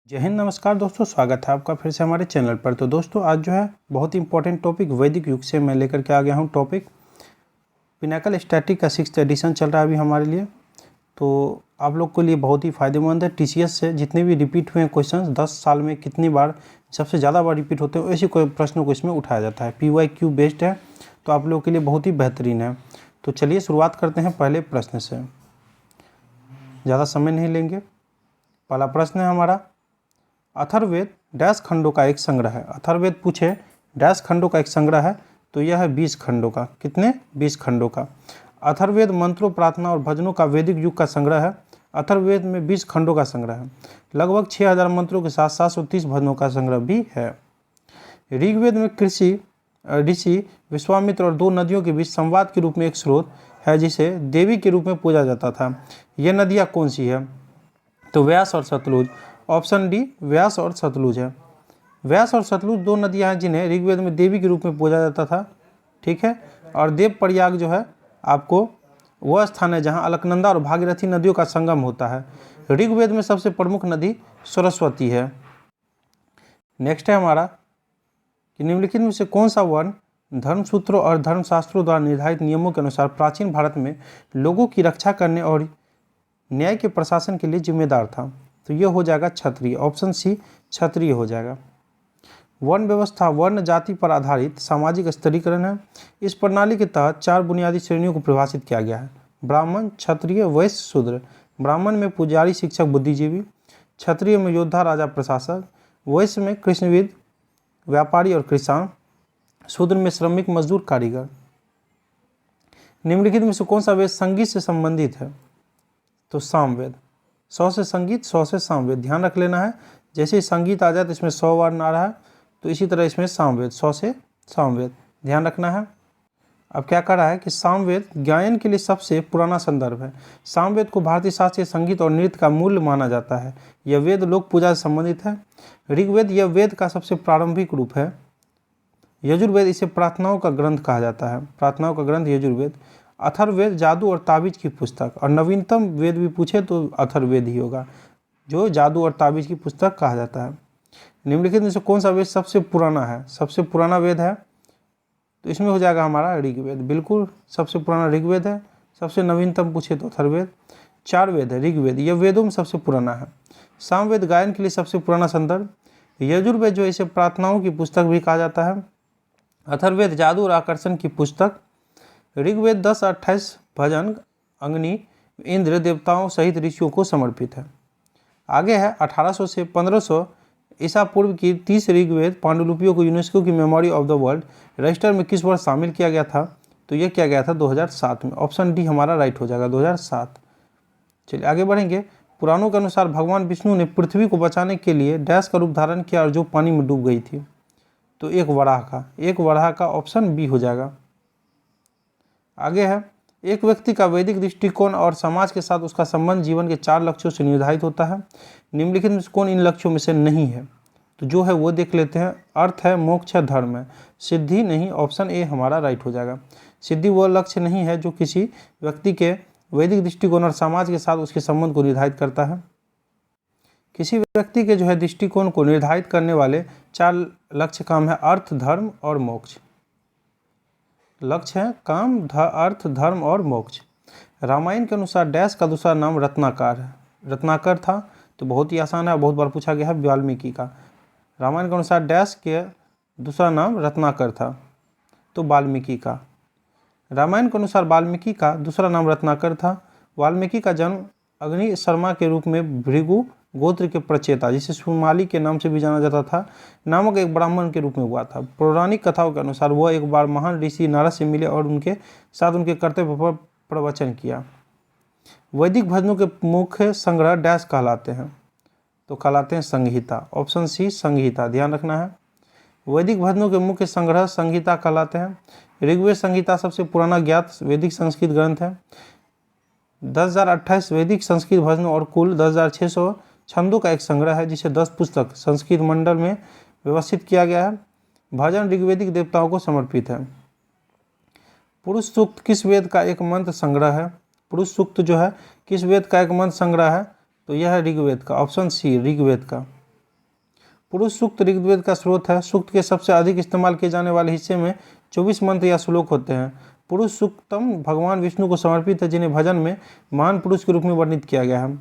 जय हिंद, नमस्कार दोस्तों, स्वागत है आपका फिर से हमारे चैनल पर। तो दोस्तों आज जो है बहुत ही इंपॉर्टेंट टॉपिक वैदिक युग से मैं लेकर के आ गया हूँ। टॉपिक पिनाकल स्टैटिक का 6th एडिशन चल रहा है अभी हमारे लिए, तो आप लोग के लिए बहुत ही फ़ायदेमंद है। टीसीएस से जितने भी रिपीट हुए क्वेश्चंस 10 साल में कितनी बार सबसे ज़्यादा बार रिपीट होते हैं, ऐसे कोई प्रश्नों को इसमें उठाया जाता है। PYQ बेस्ड है, तो आप लोगों के लिए बहुत ही बेहतरीन है। तो चलिए शुरुआत करते हैं पहले प्रश्न से, ज़्यादा समय नहीं लेंगे। पहला प्रश्न है हमारा, अथर्ववेद डैश खंडों का एक संग्रह है। अथर्ववेद पूछे डैश खंडों का एक संग्रह है, तो यह है 20 खंडों का। कितने? 20 खंडों का। अथर्ववेद मंत्रों, प्रार्थना और भजनों का वैदिक युग का संग्रह है। अथर्ववेद में 20 खंडों का संग्रह है। लगभग 6000 मंत्रों के साथ 730 भजनों का संग्रह भी है। ऋग्वेद में ऋषि विश्वामित्र और 2 नदियों के बीच संवाद के रूप में एक स्रोत है जिसे देवी के रूप में पूजा जाता था। ये नदियाँ कौन सी है? तो व्यास और सतलुज। ऑप्शन डी व्यास और सतलुज है। व्यास और सतलुज 2 नदियां हैं जिन्हें ऋग्वेद में देवी के रूप में पूजा जाता था। ठीक है। और देवप्रयाग जो है आपको वह स्थान है जहां अलकनंदा और भागीरथी नदियों का संगम होता है। ऋग्वेद में सबसे प्रमुख नदी सरस्वती है। नेक्स्ट है हमारा कि निम्नलिखित में से कौन सा वर्ण धर्मसूत्रों और धर्मशास्त्रों द्वारा निर्धारित नियमों के अनुसार प्राचीन भारत में लोगों की रक्षा करने और न्याय के प्रशासन के लिए जिम्मेदार था? तो ये हो जाएगा क्षत्रिय। ऑप्शन सी क्षत्रिय हो जाएगा। वर्ण व्यवस्था वर्ण जाति पर आधारित सामाजिक स्तरीकरण है। इस प्रणाली के तहत 4 बुनियादी श्रेणियों को परिभाषित किया गया है: ब्राह्मण, क्षत्रिय, वैश्य, शूद्र। ब्राह्मण में पुजारी, शिक्षक, बुद्धिजीवी। क्षत्रिय में योद्धा, राजा, प्रशासक। वैश्य में कृष्णविद, व्यापारी और किसान। शूद्र में श्रमिक, मजदूर, कारीगर। निम्नलिखित में से कौन सा वेद संगीत से संबंधित है? तो सामवेद। 100 से संगीत, 100 से सामवेद। ध्यान रख लेना है, जैसे ही संगीत आ जाए तो इसमें 100 बार ना रहा है, तो इसी तरह इसमें सामवेद, 100 से सामवेद ध्यान रखना है। अब क्या कर रहा है कि सामवेद गायन के लिए सबसे पुराना संदर्भ है। सामवेद को भारतीय शास्त्रीय संगीत और नृत्य का मूल माना जाता है। यह वेद लोक पूजा से संबंधित है। ऋग्वेद यह वेद का सबसे प्रारंभिक रूप है। यजुर्वेद इसे प्रार्थनाओं का ग्रंथ कहा जाता है। प्रार्थनाओं का ग्रंथ यजुर्वेद। अथर्ववेद जादू और ताबीज की पुस्तक। और नवीनतम वेद भी पूछे तो अथर्ववेद ही होगा, जो जादू और ताबीज की पुस्तक कहा जाता है। निम्नलिखित में से कौन सा वेद सबसे पुराना है? सबसे पुराना वेद है तो इसमें हो जाएगा हमारा ऋग्वेद। बिल्कुल सबसे पुराना ऋग्वेद है। सबसे नवीनतम पूछे तो अथर्ववेद। 4 वेद है ऋग्वेद, यह वेदों में सबसे पुराना है। सामवेद गायन के लिए सबसे पुराना संदर्भ। यजुर्वेद जो इसे प्रार्थनाओं की पुस्तक भी कहा जाता है। अथर्ववेद जादू और आकर्षण की पुस्तक। ऋग्वेद 10-28 भजन, अग्नि, इंद्र, देवताओं सहित ऋषियों को समर्पित है। आगे है 1800 से 1500 ईसा पूर्व की 30 ऋग्वेद पांडुलिपियों को यूनेस्को की memory of the world register में किस वर्ष शामिल किया गया था? तो यह किया गया था 2007 में। ऑप्शन डी हमारा राइट हो जाएगा, 2007। चलिए आगे बढ़ेंगे। पुराणों के अनुसार भगवान विष्णु ने पृथ्वी को बचाने के लिए डैश का रूप धारण किया और जो पानी में डूब गई थी? तो एक वराह का ऑप्शन बी हो जाएगा। आगे है, एक व्यक्ति का वैदिक दृष्टिकोण और समाज के साथ उसका संबंध जीवन के 4 लक्ष्यों से निर्धारित होता है। निम्नलिखित में से कौन इन लक्ष्यों में से नहीं है? तो जो है वो देख लेते हैं। अर्थ है, मोक्ष है, धर्म है। सिद्धि नहीं। ऑप्शन ए हमारा राइट हो जाएगा। सिद्धि वो लक्ष्य नहीं है जो किसी व्यक्ति के वैदिक दृष्टिकोण और समाज के साथ उसके संबंध को निर्धारित करता है। किसी व्यक्ति के जो है दृष्टिकोण को निर्धारित करने वाले 4 लक्ष्य काम है: अर्थ, धर्म और मोक्ष। लक्ष्य है काम, अर्थ, धर्म और मोक्ष। रामायण के अनुसार डैश का दूसरा नाम रत्नाकर है। रत्नाकर था, तो बहुत ही आसान है, बहुत बार पूछा गया है। वाल्मीकि का। रामायण के अनुसार डैश के दूसरा नाम रत्नाकर था, तो वाल्मीकि का। रामायण के अनुसार वाल्मीकि का दूसरा नाम रत्नाकर था। वाल्मीकि का जन्म अग्नि शर्मा के रूप में भृगु गोत्र के प्रचेता, जिसे सुमाली के नाम से भी जाना जाता था, नामक एक ब्राह्मण के रूप में हुआ था। पौराणिक कथाओं के अनुसार वह एक बार महान ऋषि नारद से मिले और उनके साथ उनके कर्तव्य पर प्रवचन किया। वैदिक भजनों के मुख्य संग्रह डैश कहलाते हैं? तो कहलाते हैं संहिता। ऑप्शन सी संहिता, ध्यान रखना है। वैदिक भजनों के मुख्य संग्रह संहिता कहलाते हैं। ऋग्वेद संहिता सबसे पुराना ज्ञात वैदिक संस्कृत ग्रंथ है। 10,028 वैदिक संस्कृत भजनों और कुल 10,600 छंदों का एक संग्रह है, जिसे 10 पुस्तक संस्कृत मंडल में व्यवस्थित किया गया है। भजन ऋग्वेदिक देवताओं को समर्पित है। पुरुष सूक्त किस वेद का एक मंत्र संग्रह है? पुरुष सूक्त जो है किस वेद का एक मंत्र संग्रह है? तो यह है ऋग्वेद का। ऑप्शन सी ऋग्वेद का। पुरुष सूक्त ऋग्वेद का स्रोत है। सूक्त के सबसे अधिक इस्तेमाल किए जाने वाले हिस्से में 24 मंत्र या श्लोक होते हैं। पुरुष सूक्तम भगवान विष्णु को समर्पित है, जिन्हें भजन में महान पुरुष के रूप में वर्णित किया गया है।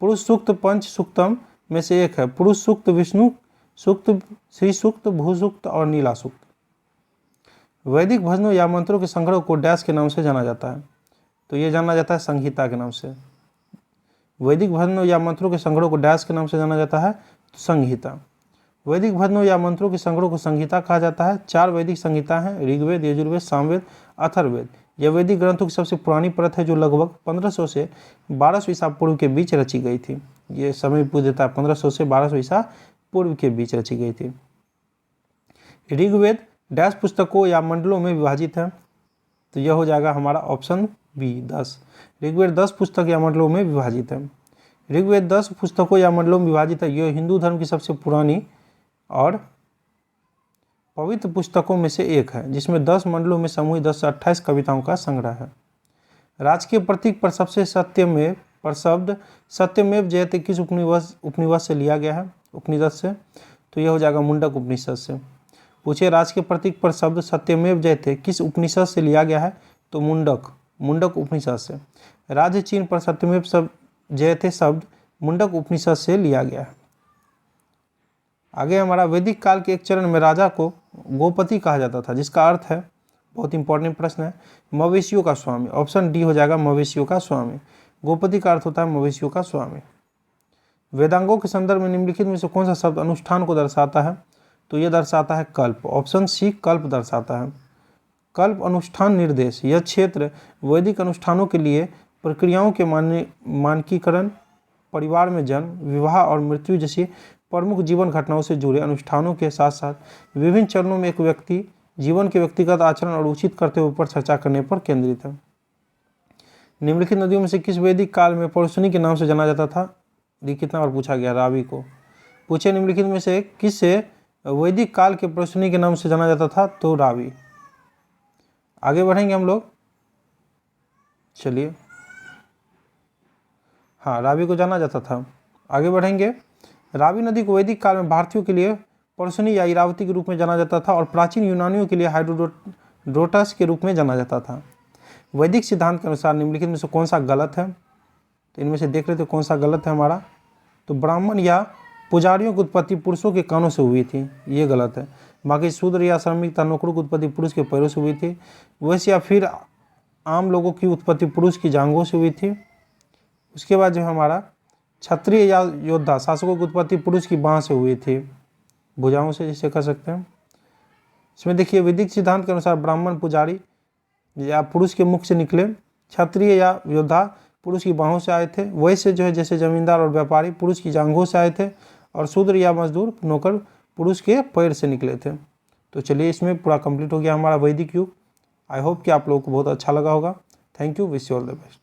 पुरुष सूक्त पंच सूक्तम में से एक है। पुरुष सूक्त, विष्णु सूक्त, श्री सूक्त, भू सूक्त और नीला सूक्त। वैदिक भजनों या मंत्रों के संग्रह को डैश के नाम से जाना जाता है, तो ये जाना जाता है संहिता के नाम से। वैदिक भजनों या मंत्रों के संग्रह को डैश के नाम से जाना जाता है, तो संहिता। वैदिक भजनों या मंत्रों के संग्रह को संहिता कहा जाता है। 4 वैदिक संहिता हैं, ऋग्वेद, यजुर्वेद, सामवेद, अथर्ववेद। यह वैदिक ग्रंथों की सबसे पुरानी परत है, जो लगभग 1500 से 1200 ईसा पूर्व के बीच रची गई थी। ये समय पूछ देता है, 1500 से 1200 ईसा पूर्व के बीच रची गई थी। ऋग्वेद डैश पुस्तकों या मंडलों में विभाजित है, तो यह हो जाएगा हमारा ऑप्शन बी 10। ऋग्वेद 10 पुस्तक या मंडलों में विभाजित है। ऋग्वेद 10 पुस्तकों या मंडलों में विभाजित है। यह हिंदू धर्म की सबसे पुरानी और पवित्र पुस्तकों में से एक है, जिसमें 10 मंडलों में समूहित 10 से 28 कविताओं का संग्रह है। राजकीय प्रतीक पर सबसे सत्यमेव पर शब्द सत्यमेव जयते किस उपनिषद से लिया गया है? उपनिषद से, तो यह हो जाएगा मुंडक उपनिषद से। पूछे राजकीय प्रतीक पर शब्द सत्यमेव जयते किस उपनिषद से लिया गया है? तो मुंडक उपनिषद से। राज्य चिन्ह पर सत्यमेव जयते शब्द मुंडक उपनिषद से लिया गया है। आगे हमारा वैदिक काल के एक चरण में राजा को गोपति कहा जाता था, जिसका अर्थ है, बहुत इंपॉर्टेंट प्रश्न है, मवेशियों का स्वामी। ऑप्शन डी हो जाएगा मवेशियों का स्वामी। गोपति का अर्थ होता है मवेशियों का स्वामी। वेदांगों के संदर्भ में निम्नलिखित में से कौन सा शब्द अनुष्ठान को दर्शाता है? तो यह दर्शाता है कल्प। ऑप्शन सी कल्प दर्शाता है। कल्प अनुष्ठान निर्देश। यह क्षेत्र वैदिक अनुष्ठानों के लिए प्रक्रियाओं के मानकीकरण, परिवार में जन्म, विवाह और मृत्यु जैसी प्रमुख जीवन घटनाओं से जुड़े अनुष्ठानों के साथ साथ विभिन्न चरणों में एक व्यक्ति जीवन के व्यक्तिगत आचरण और उचित कर्तव्यों पर चर्चा करने पर केंद्रित है। निम्नलिखित नदियों में से किस वैदिक काल में परुष्णी के नाम से जाना जाता था? ये कितना बार पूछा गया, रावी को। पूछे निम्नलिखित में से किस वैदिक काल के परुष्णी के नाम से जाना जाता था? तो रावी। आगे बढ़ेंगे हम लोग, चलिए। हाँ, रावी को जाना जाता था। आगे बढ़ेंगे। रावी नदी को वैदिक काल में भारतीयों के लिए परुष्णी या इरावती के रूप में जाना जाता था और प्राचीन यूनानियों के लिए हाइड्रोडोटस के रूप में जाना जाता था। वैदिक सिद्धांत के अनुसार निम्नलिखित में से कौन सा गलत है? तो इनमें से देख रहे थे कौन सा गलत है हमारा। तो ब्राह्मण या पुजारियों की उत्पत्ति पुरुषों के कानों से हुई थी, ये गलत है। बाकी शूद्र या श्रमिक तथा नौकरों की उत्पत्ति पुरुष के पैरों से हुई थी। वैसे या फिर आम लोगों की उत्पत्ति पुरुष की जांघों से हुई थी। उसके बाद जो हमारा क्षत्रिय या योद्धा शासकों की उत्पत्ति पुरुष की बाँह से हुई थी, भुजाओं से, जिसे कह सकते हैं। इसमें देखिए वैदिक सिद्धांत के अनुसार ब्राह्मण पुजारी या पुरुष के मुख से निकले, क्षत्रिय या योद्धा पुरुष की बाहों से आए थे, वैसे जो है जैसे जमींदार और व्यापारी पुरुष की जांघों से आए थे, और शूद्र या मजदूर नौकर पुरुष के पैर से निकले थे। तो चलिए, इसमें पूरा कंप्लीट हो गया हमारा वैदिक युग। आई होप कि आप लोगों को बहुत अच्छा लगा होगा। Thank you, wish you all the best.